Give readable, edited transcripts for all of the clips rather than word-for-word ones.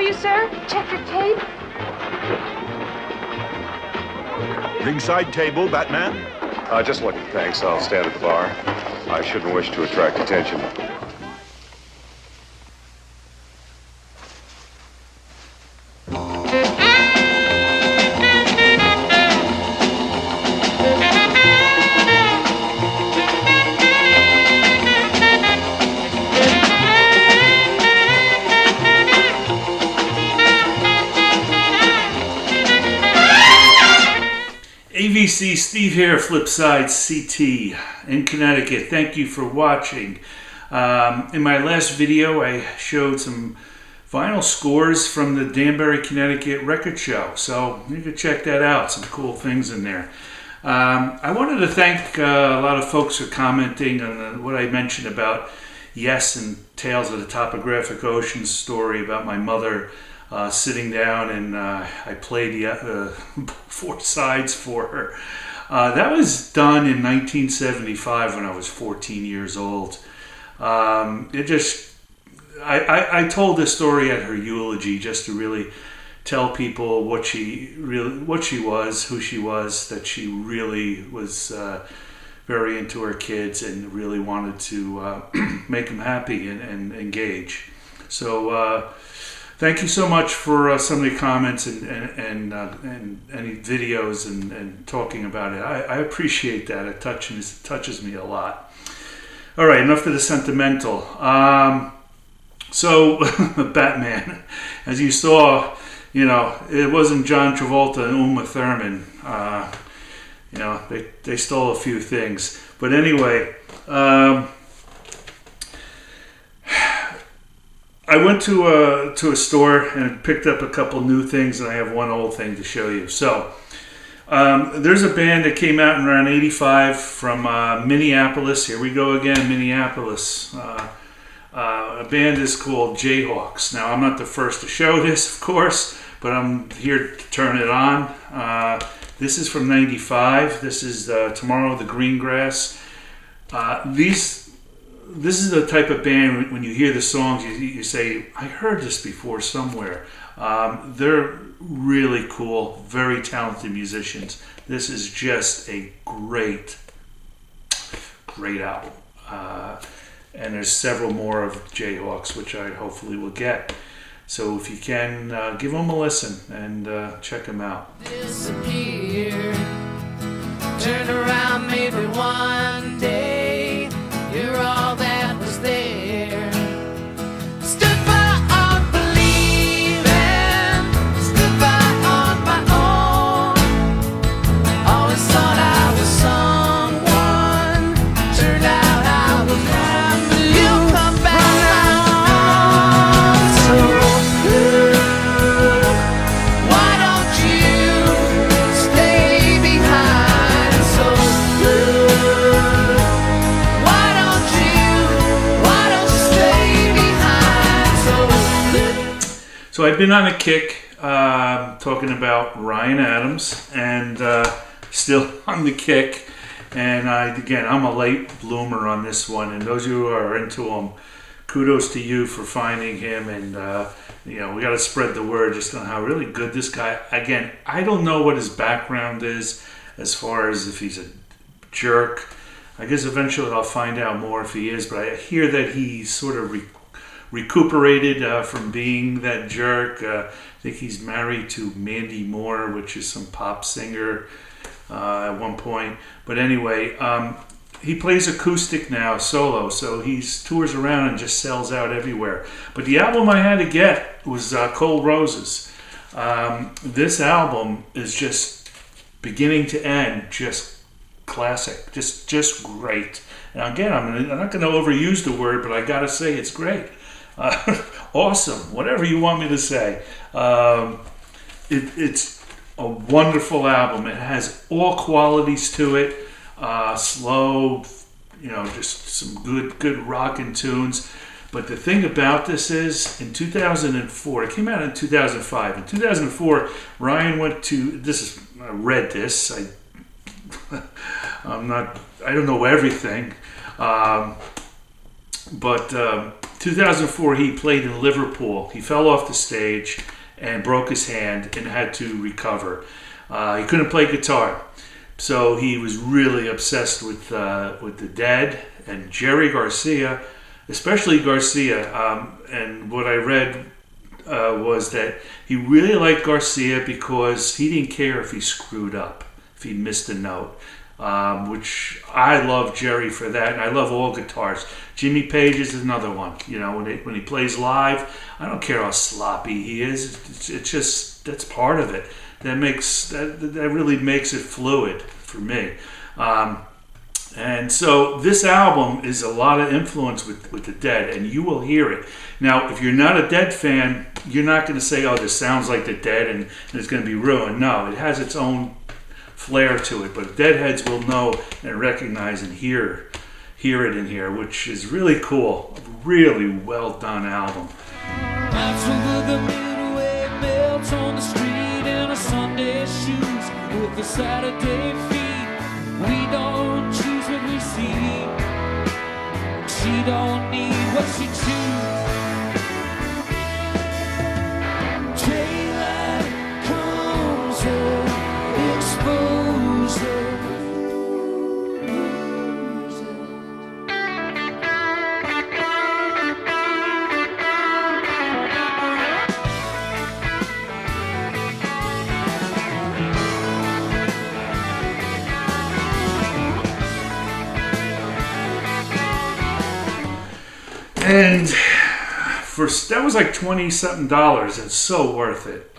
you, sir? Check your tape. Ringside table, Batman? Just looking, thanks. I'll stand at the bar. I shouldn't wish to attract attention. AVC, Steve here, FlipSideCT in Connecticut. Thank you for watching. In my last video, I showed some vinyl scores from the Danbury, Connecticut record show. So you can check that out. Some cool things in there. I wanted to thank a lot of folks for commenting on what I mentioned about Yes and Tales of the Topographic Ocean story about my mother sitting down, and I played the 4 sides for her. That was done in 1975 when I was 14 years old. I told this story at her eulogy just to really tell people what she was, who she was, that she really was very into her kids and really wanted to make them happy and engage. So thank you so much for some of the comments and any videos and talking about it. I appreciate that. It touches me a lot. All right, enough of the sentimental. So Batman, as you saw, it wasn't John Travolta and Uma Thurman. They stole a few things, but anyway. I went to a store and picked up a couple new things, and I have one old thing to show you. So there's a band that came out in around '85 from Minneapolis. Here we go again, Minneapolis. A band is called Jayhawks. Now, I'm not the first to show this, of course, but I'm here to turn it on. This is from '95. This is Tomorrow the Green Grass. This is the type of band, when you hear the songs, you say, I heard this before somewhere. They're really cool, very talented musicians. This is just a great album. And there's several more of Jayhawks, which I hopefully will get. So if you can, give them a listen and check them out. Disappear, turn around maybe one day, you're all that was there. Stood by unbelieving, stood by on my own. Always thought I was someone, turned out I was wrong. You come back so good. Why don't you stay behind so good? Why don't you stay behind so good? So I've been on a kick talking about Ryan Adams, and still on the kick. And I'm a late bloomer on this one. And those of you who are into him, kudos to you for finding him. And we got to spread the word just on how really good this guy. Again, I don't know what his background is as far as if he's a jerk. I guess eventually I'll find out more if he is. But I hear that he sort of recuperated from being that jerk. I think he's married to Mandy Moore, which is some pop singer at one point. But anyway, he plays acoustic now, solo, so he tours around and just sells out everywhere. But the album I had to get was Cold Roses. This album is just beginning to end, just classic, just great. Now again, I'm not going to overuse the word, but I got to say it's great. Awesome, whatever you want me to say. It's a wonderful album. It has all qualities to it. Slow, just some good rockin' tunes. But the thing about this is, in 2004, it came out in 2005. In 2004, Ryan went to, I read this. I don't know everything. But 2004, he played in Liverpool. He fell off the stage and broke his hand and had to recover. He couldn't play guitar, so he was really obsessed with the Dead and Jerry Garcia, especially Garcia. And what I read was that he really liked Garcia because he didn't care if he screwed up, if he missed a note. Which I love Jerry for that, and I love all guitars. Jimmy Page is another one. You know, when he plays live, I don't care how sloppy he is. It's just, that's part of it. That really makes it fluid for me. And so this album is a lot of influence with the Dead, and you will hear it. Now, if you're not a Dead fan, you're not going to say, "Oh, this sounds like the Dead," and it's going to be ruined. No, it has its own flair to it, but Deadheads will know and recognize and hear it in here, which is really cool. A really well done album. After the midway belts on the street and her Sunday shoes with the Saturday feet, we don't choose what we see. She don't need what she chooses. Daylight comes her exposure. And that was like $20-something. It's so worth it.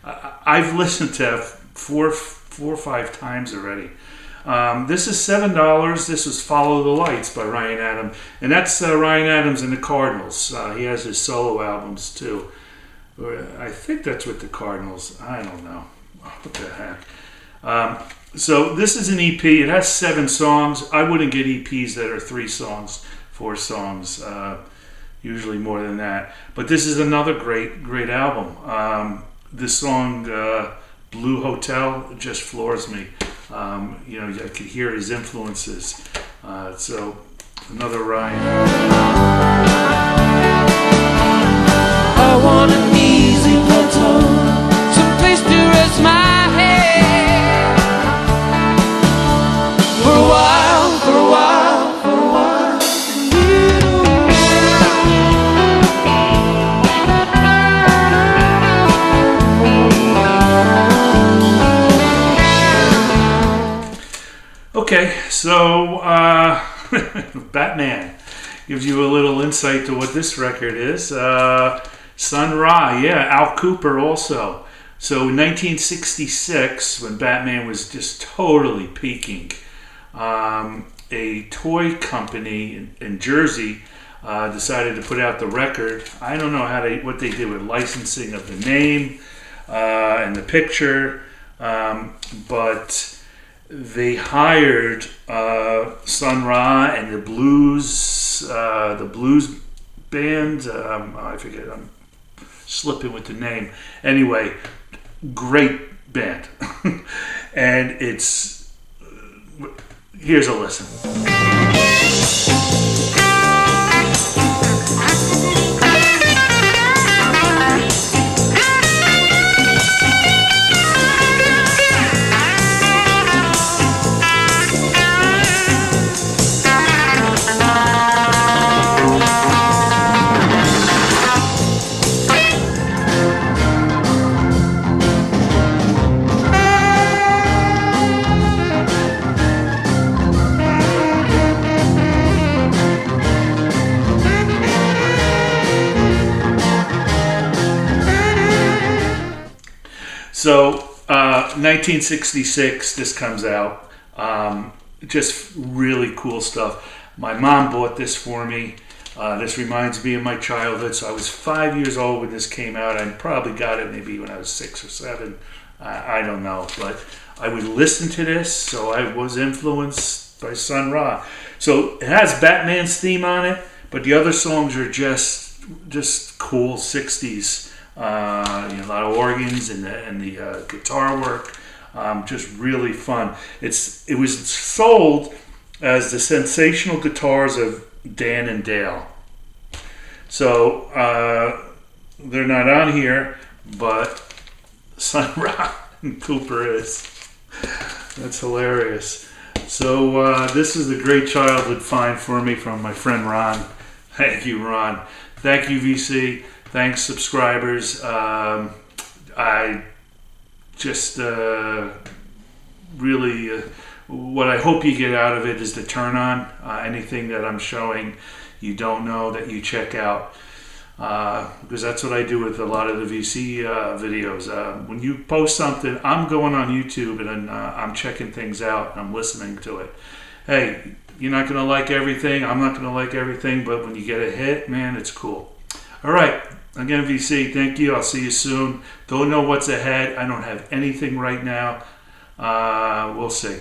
I've listened to it four or five times already. This is $7. This is Follow the Lights by Ryan Adams. And that's Ryan Adams and the Cardinals. He has his solo albums too. I think that's with the Cardinals. I don't know. What the heck? So this is an EP. It has 7 songs. I wouldn't get EPs that are 3 songs, 4 songs. Usually more than that. But this is another great album. This song, Blue Hotel, just floors me. I could hear his influences. So another Ryan. I want an easy plateau, some place to rest my head. For a while, for a while, for a while. Okay, so Batman gives you a little insight to what this record is. Sun Ra, yeah, Al Cooper also. So in 1966, when Batman was just totally peaking, a toy company in Jersey decided to put out the record. I don't know what they did with licensing of the name and the picture, but they hired Sun Ra and the blues band. I forget. I'm slipping with the name. Anyway, great band, and it's here's a listen. So, 1966, this comes out. Just really cool stuff. My mom bought this for me. This reminds me of my childhood. So I was 5 years old when this came out. I probably got it maybe when I was 6 or 7. I don't know. But I would listen to this, so I was influenced by Sun Ra. So it has Batman's theme on it, but the other songs are just cool 60s. A lot of organs and the guitar work, just really fun. It was sold as the Sensational Guitars of Dan and Dale. So they're not on here, but Son Ron and Cooper is. That's hilarious. So this is a great childhood find for me from my friend Ron. Thank you, Ron. Thank you, VC. Thanks, subscribers. I just really, what I hope you get out of it is to turn on anything that I'm showing you don't know that you check out. Because that's what I do with a lot of the VC videos. When you post something, I'm going on YouTube and I'm checking things out and I'm listening to it. Hey, you're not going to like everything. I'm not going to like everything, but when you get a hit, man, it's cool. All right. Again, VC, thank you. I'll see you soon. Don't know what's ahead. I don't have anything right now. We'll see.